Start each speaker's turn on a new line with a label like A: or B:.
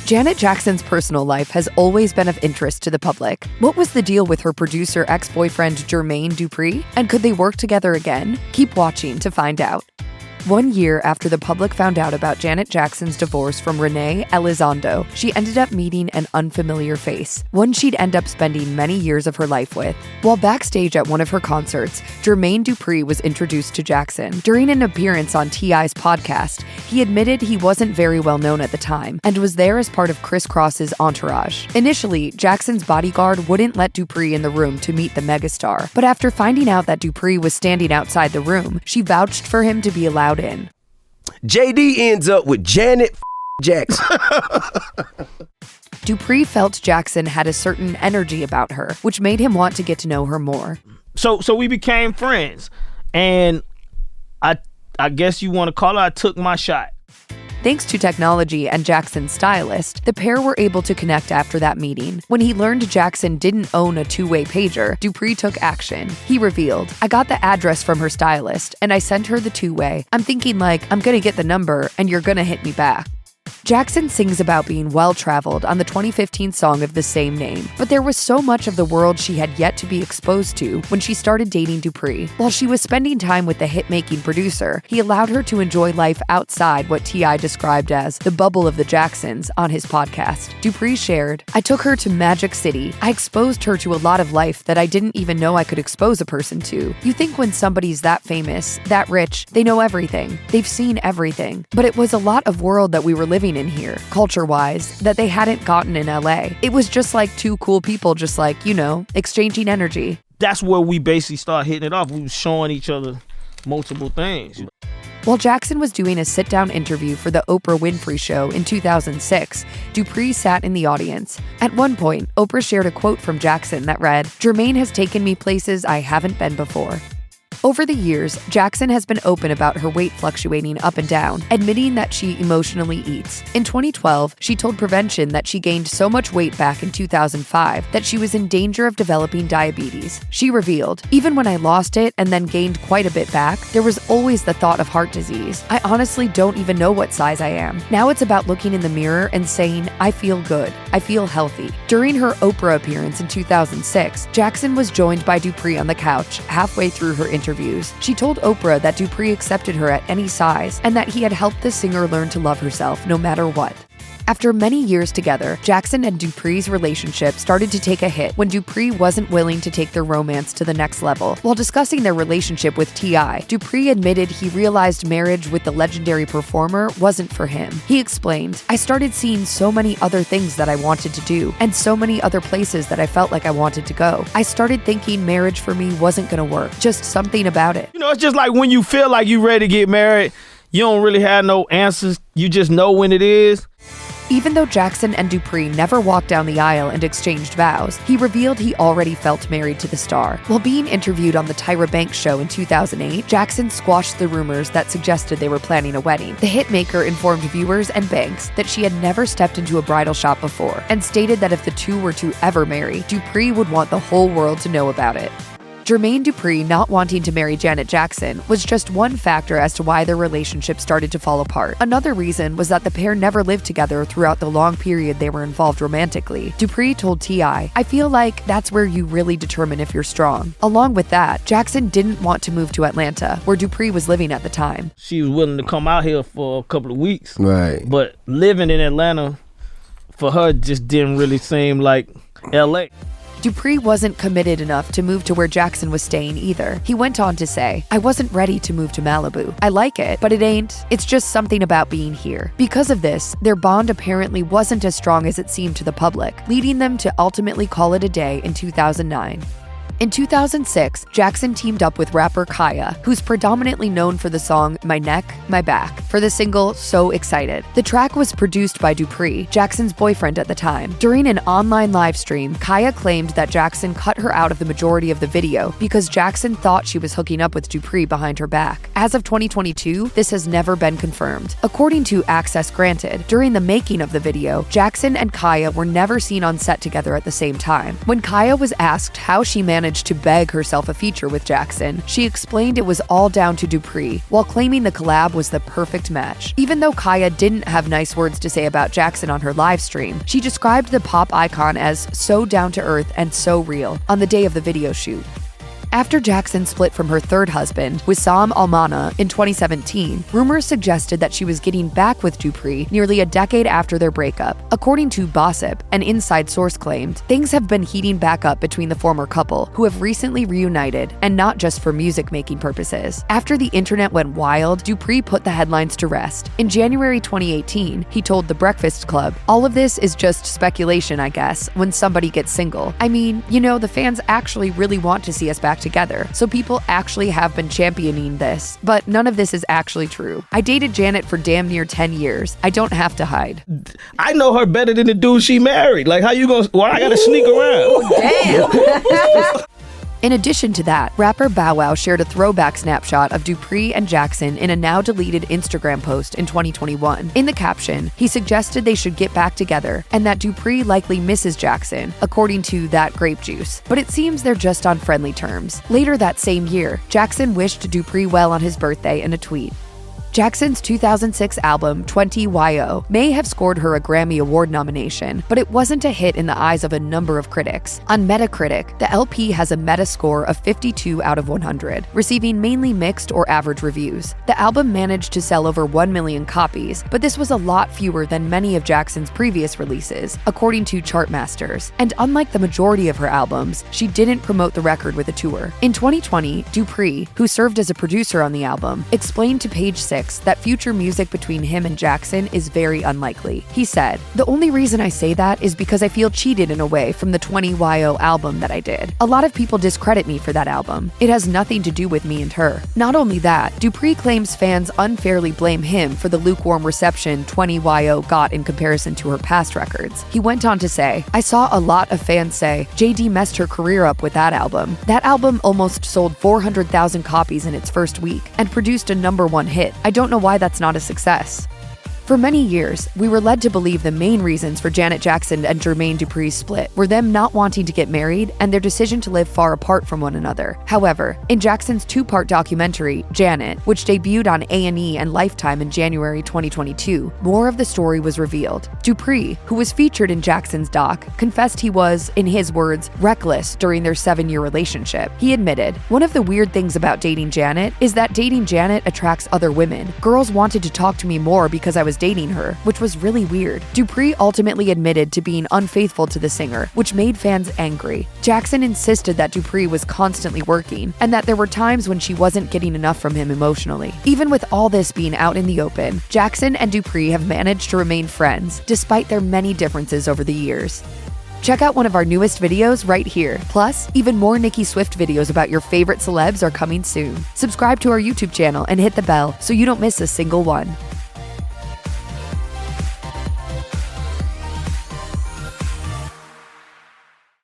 A: Janet Jackson's personal life has always been of interest to the public. What was the deal with her producer ex-boyfriend Jermaine Dupri? And could they work together again? Keep watching to find out. 1 year after the public found out about Janet Jackson's divorce from René Elizondo, she ended up meeting an unfamiliar face, one she'd end up spending many years of her life with. While backstage at one of her concerts, Jermaine Dupri was introduced to Jackson. During an appearance on T.I.'s podcast, he admitted he wasn't very well known at the time and was there as part of Criss Cross's entourage. Initially, Jackson's bodyguard wouldn't let Dupri in the room to meet the megastar, but after finding out that Dupri was standing outside the room, she vouched for him to be allowed in.
B: JD ends up with Janet Jackson.
A: Dupri felt Jackson had a certain energy about her, which made him want to get to know her more.
C: So we became friends, and I guess you want to call it, I took my shot.
A: Thanks to technology and Jackson's stylist, the pair were able to connect after that meeting. When he learned Jackson didn't own a two-way pager, Dupri took action. He revealed, "I got the address from her stylist, and I sent her the two-way. I'm thinking I'm gonna get the number, and you're gonna hit me back." Jackson sings about being well-traveled on the 2015 song of the same name, but there was so much of the world she had yet to be exposed to when she started dating Dupri. While she was spending time with the hit-making producer, he allowed her to enjoy life outside what T.I. described as the bubble of the Jacksons on his podcast. Dupri shared, "I took her to Magic City. I exposed her to a lot of life that I didn't even know I could expose a person to. You think when somebody's that famous, that rich, they know everything. They've seen everything. But it was a lot of world that we were living in here, culture-wise, that they hadn't gotten in LA. It was just like two cool people just exchanging energy."
C: That's where we basically started hitting it off. We was showing each other multiple things.
A: While Jackson was doing a sit-down interview for the Oprah Winfrey Show in 2006, Dupri sat in the audience. At one point, Oprah shared a quote from Jackson that read, "Jermaine has taken me places I haven't been before." Over the years, Jackson has been open about her weight fluctuating up and down, admitting that she emotionally eats. In 2012, she told Prevention that she gained so much weight back in 2005 that she was in danger of developing diabetes. She revealed, "Even when I lost it and then gained quite a bit back, there was always the thought of heart disease. I honestly don't even know what size I am. Now it's about looking in the mirror and saying, I feel good. I feel healthy." During her Oprah appearance in 2006, Jackson was joined by Dupri on the couch halfway through her interviews. She told Oprah that Dupri accepted her at any size and that he had helped the singer learn to love herself no matter what. After many years together, Jackson and Dupri's relationship started to take a hit when Dupri wasn't willing to take their romance to the next level. While discussing their relationship with T.I., Dupri admitted he realized marriage with the legendary performer wasn't for him. He explained, "I started seeing so many other things that I wanted to do, and so many other places that I felt like I wanted to go. I started thinking marriage for me wasn't gonna work, just something about it."
C: It's just like when you feel like you're ready to get married, you don't really have no answers. You just know when it is.
A: Even though Jackson and Dupri never walked down the aisle and exchanged vows, he revealed he already felt married to the star. While being interviewed on the Tyra Banks show in 2008, Jackson squashed the rumors that suggested they were planning a wedding. The hitmaker informed viewers and Banks that she had never stepped into a bridal shop before, and stated that if the two were to ever marry, Dupri would want the whole world to know about it. Jermaine Dupri not wanting to marry Janet Jackson was just one factor as to why their relationship started to fall apart. Another reason was that the pair never lived together throughout the long period they were involved romantically. Dupri told T.I., "I feel like that's where you really determine if you're strong." Along with that, Jackson didn't want to move to Atlanta, where Dupri was living at the time.
C: She was willing to come out here for a couple of weeks.
B: Right.
C: But living in Atlanta, for her, just didn't really seem like L.A.
A: Dupri wasn't committed enough to move to where Jackson was staying either. He went on to say, "I wasn't ready to move to Malibu. I like it, but it's just something about being here." Because of this, their bond apparently wasn't as strong as it seemed to the public, leading them to ultimately call it a day in 2009. In 2006, Jackson teamed up with rapper Khia, who's predominantly known for the song My Neck, My Back, for the single So Excited. The track was produced by Dupri, Jackson's boyfriend at the time. During an online live stream, Khia claimed that Jackson cut her out of the majority of the video because Jackson thought she was hooking up with Dupri behind her back. As of 2022, this has never been confirmed. According to Access Granted, during the making of the video, Jackson and Khia were never seen on set together at the same time. When Khia was asked how she managed managed to beg herself a feature with Jackson, she explained it was all down to Dupri, while claiming the collab was the perfect match. Even though Khia didn't have nice words to say about Jackson on her live stream, she described the pop icon as so down to earth and so real on the day of the video shoot. After Jackson split from her third husband, Wissam Al Mana, in 2017, rumors suggested that she was getting back with Dupri nearly a decade after their breakup. According to Gossip, an inside source claimed, things have been heating back up between the former couple, who have recently reunited, and not just for music-making purposes. After the internet went wild, Dupri put the headlines to rest. In January 2018, he told The Breakfast Club, "All of this is just speculation, I guess, when somebody gets single. I mean, you know, the fans actually really want to see us back together, so people actually have been championing this, but none of this is actually true. I dated Janet for damn near 10 years. I don't have to hide."
C: I know her better than the dude she married. Like, how you gonna, why I gotta sneak around?
A: Damn. In addition to that, rapper Bow Wow shared a throwback snapshot of Dupri and Jackson in a now-deleted Instagram post in 2021. In the caption, he suggested they should get back together and that Dupri likely misses Jackson, according to That Grape Juice. But it seems they're just on friendly terms. Later that same year, Jackson wished Dupri well on his birthday in a tweet. Jackson's 2006 album, 20YO, may have scored her a Grammy Award nomination, but it wasn't a hit in the eyes of a number of critics. On Metacritic, the LP has a meta score of 52 out of 100, receiving mainly mixed or average reviews. The album managed to sell over 1 million copies, but this was a lot fewer than many of Jackson's previous releases, according to Chartmasters. And unlike the majority of her albums, she didn't promote the record with a tour. In 2020, Dupri, who served as a producer on the album, explained to Page 6 that future music between him and Jackson is very unlikely. He said, "The only reason I say that is because I feel cheated in a way from the 20YO album that I did. A lot of people discredit me for that album. It has nothing to do with me and her." Not only that, Dupri claims fans unfairly blame him for the lukewarm reception 20YO got in comparison to her past records. He went on to say, "I saw a lot of fans say, JD messed her career up with that album. That album almost sold 400,000 copies in its first week and produced a #1 hit. I don't know why that's not a success." For many years, we were led to believe the main reasons for Janet Jackson and Jermaine Dupri's split were them not wanting to get married and their decision to live far apart from one another. However, in Jackson's 2-part documentary, Janet, which debuted on A&E and Lifetime in January 2022, more of the story was revealed. Dupri, who was featured in Jackson's doc, confessed he was, in his words, reckless during their 7-year relationship. He admitted, "One of the weird things about dating Janet is that dating Janet attracts other women. Girls wanted to talk to me more because I was dating her, which was really weird." Dupri ultimately admitted to being unfaithful to the singer, which made fans angry. Jackson insisted that Dupri was constantly working and that there were times when she wasn't getting enough from him emotionally. Even with all this being out in the open, Jackson and Dupri have managed to remain friends despite their many differences over the years. Check out one of our newest videos right here. Plus, even more Nicki Swift videos about your favorite celebs are coming soon. Subscribe to our YouTube channel and hit the bell so you don't miss a single one.